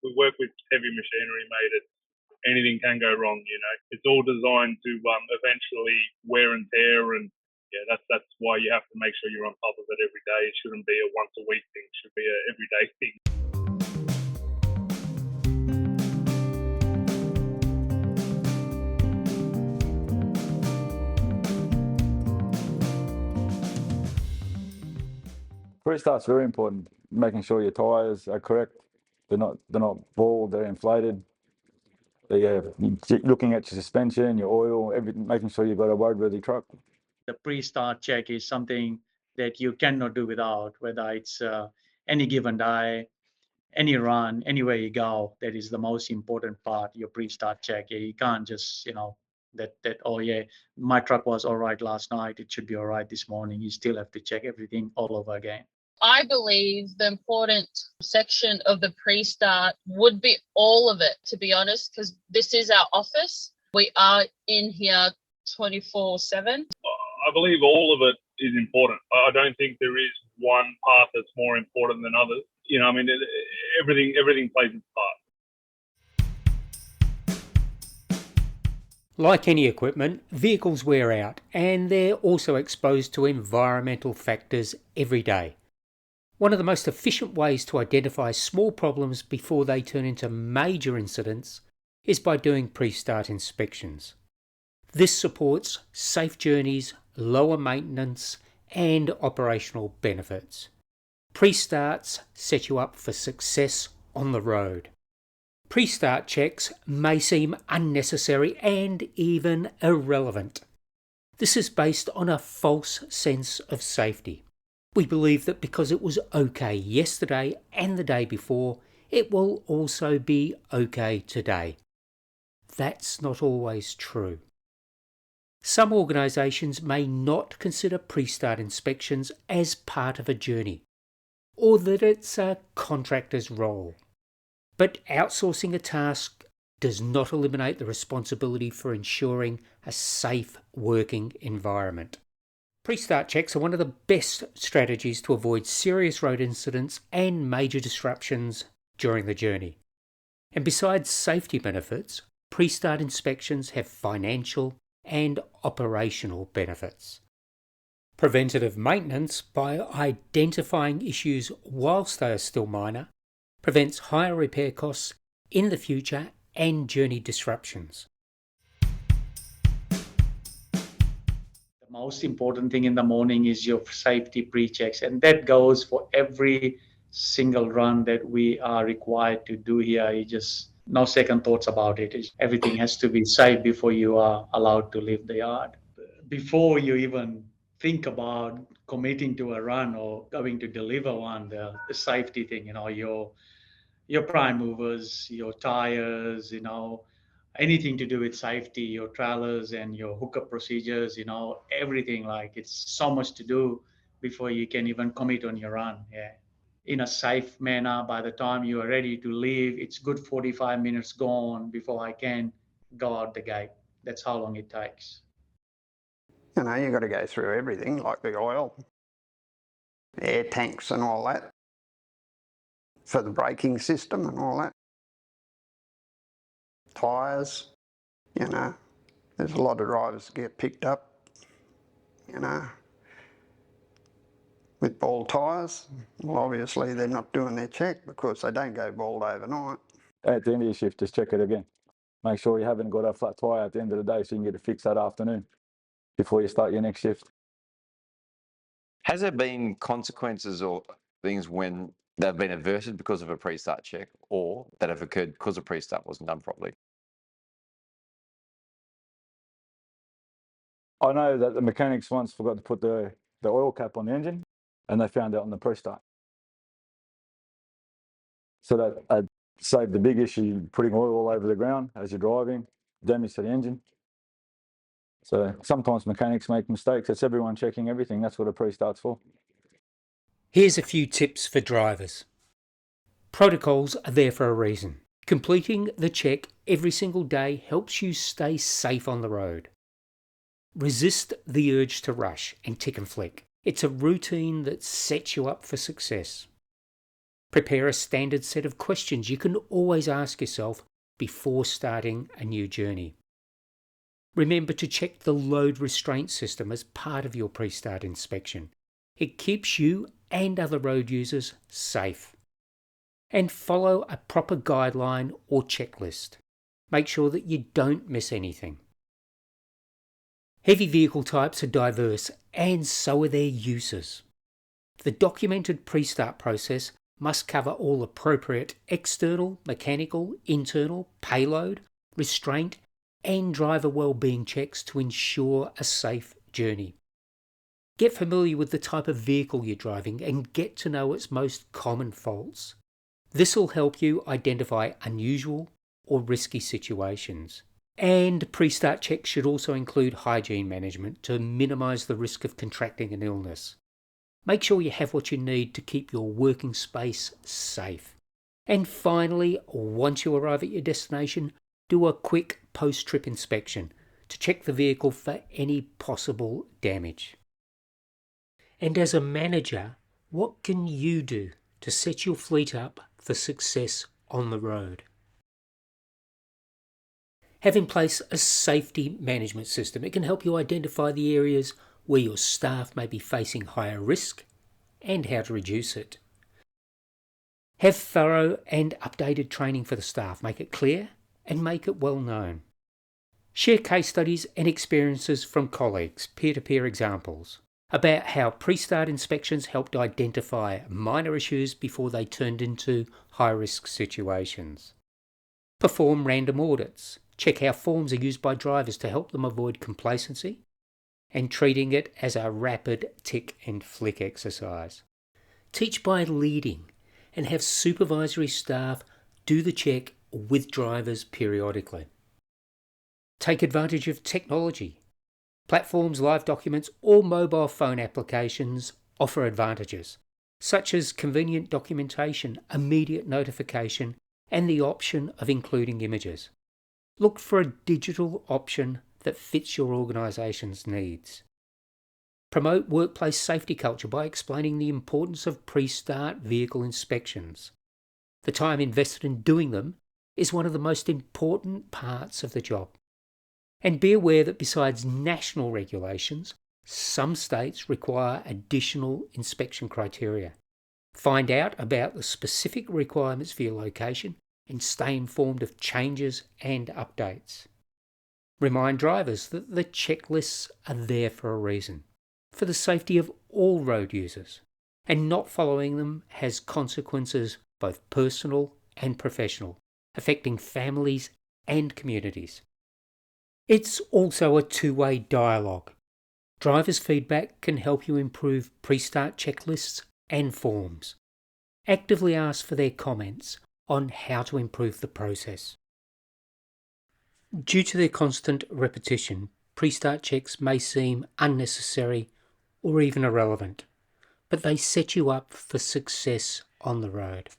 we work with heavy machinery, mate. Anything can go wrong. It's all designed to eventually wear and tear, and that's why you have to make sure you're on top of it every day. It shouldn't be a once a week thing; it should be a everyday thing. Restart's very important. Making sure your tyres are correct. They're not bald. They're inflated. Looking at your suspension, your oil, everything, making sure you've got a roadworthy truck. The pre-start check is something that you cannot do without, whether it's any given day, any run, anywhere you go. That is the most important part, your pre-start check. You can't just, oh yeah, my truck was all right last night, it should be all right this morning. You still have to check everything all over again. I believe the important section of the pre-start would be all of it, to be honest, because this is our office. We are in here 24/7. I believe all of it is important. I don't think there is one part that's more important than others. Everything plays its part. Like any equipment, vehicles wear out, and they're also exposed to environmental factors every day. One of the most efficient ways to identify small problems before they turn into major incidents is by doing pre-start inspections. This supports safe journeys, lower maintenance, and operational benefits. Pre-starts set you up for success on the road. Pre-start checks may seem unnecessary and even irrelevant. This is based on a false sense of safety. We believe that because it was okay yesterday and the day before, it will also be okay today. That's not always true. Some organisations may not consider pre-start inspections as part of a journey, or that it's a contractor's role. But outsourcing a task does not eliminate the responsibility for ensuring a safe working environment. Pre-start checks are one of the best strategies to avoid serious road incidents and major disruptions during the journey. And besides safety benefits, pre-start inspections have financial and operational benefits. Preventative maintenance, by identifying issues whilst they are still minor, prevents higher repair costs in the future and journey disruptions. The most important thing in the morning is your safety pre-checks, and that goes for every single run that we are required to do here. You just no second thoughts about it. Everything has to be safe before you are allowed to leave the yard. Before you even think about committing to a run or going to deliver one, the safety thing, your prime movers, your tires, anything to do with safety, your trailers and your hookup procedures, everything, like it's so much to do before you can even commit on your run. Yeah. In a safe manner, by the time you are ready to leave, it's good 45 minutes gone before I can go out the gate. That's how long it takes. You've got to go through everything, like the oil, air tanks and all that, for the braking system and all that. Tyres, there's a lot of drivers that get picked up, with bald tyres. Well, obviously they're not doing their check because they don't go bald overnight. At the end of your shift, just check it again. Make sure you haven't got a flat tyre at the end of the day so you can get it fixed that afternoon before you start your next shift. Has there been consequences or things when they've been averted because of a pre-start check, or that have occurred because a pre-start wasn't done properly? I know that the mechanics once forgot to put the oil cap on the engine, and they found out on the pre-start. So that saved the big issue, putting oil all over the ground as you're driving, damage to the engine. So sometimes mechanics make mistakes. It's everyone checking everything. That's what a pre-start's for. Here's a few tips for drivers. Protocols are there for a reason. Completing the check every single day helps you stay safe on the road. Resist the urge to rush and tick and flick. It's a routine that sets you up for success. Prepare a standard set of questions you can always ask yourself before starting a new journey. Remember to check the load restraint system as part of your pre-start inspection. It keeps you and other road users safe. And follow a proper guideline or checklist. Make sure that you don't miss anything. Heavy vehicle types are diverse, and so are their uses. The documented pre-start process must cover all appropriate external, mechanical, internal, payload, restraint, and driver well-being checks to ensure a safe journey. Get familiar with the type of vehicle you're driving and get to know its most common faults. This will help you identify unusual or risky situations. And pre-start checks should also include hygiene management to minimise the risk of contracting an illness. Make sure you have what you need to keep your working space safe. And finally, once you arrive at your destination, do a quick post-trip inspection to check the vehicle for any possible damage. And as a manager, what can you do to set your fleet up for success on the road? Have in place a safety management system. It can help you identify the areas where your staff may be facing higher risk and how to reduce it. Have thorough and updated training for the staff. Make it clear and make it well known. Share case studies and experiences from colleagues, peer-to-peer examples, about how pre-start inspections helped identify minor issues before they turned into high-risk situations. Perform random audits. Check how forms are used by drivers to help them avoid complacency and treating it as a rapid tick and flick exercise. Teach by leading and have supervisory staff do the check with drivers periodically. Take advantage of technology. Platforms, live documents, or mobile phone applications offer advantages, such as convenient documentation, immediate notification, and the option of including images. Look for a digital option that fits your organisation's needs. Promote workplace safety culture by explaining the importance of pre-start vehicle inspections. The time invested in doing them is one of the most important parts of the job. And be aware that besides national regulations, some states require additional inspection criteria. Find out about the specific requirements for your location and stay informed of changes and updates. Remind drivers that the checklists are there for a reason, for the safety of all road users, and not following them has consequences both personal and professional, affecting families and communities. It's also a two-way dialogue. Drivers' feedback can help you improve pre-start checklists and forms. Actively ask for their comments on how to improve the process. Due to their constant repetition, pre-start checks may seem unnecessary or even irrelevant, but they set you up for success on the road.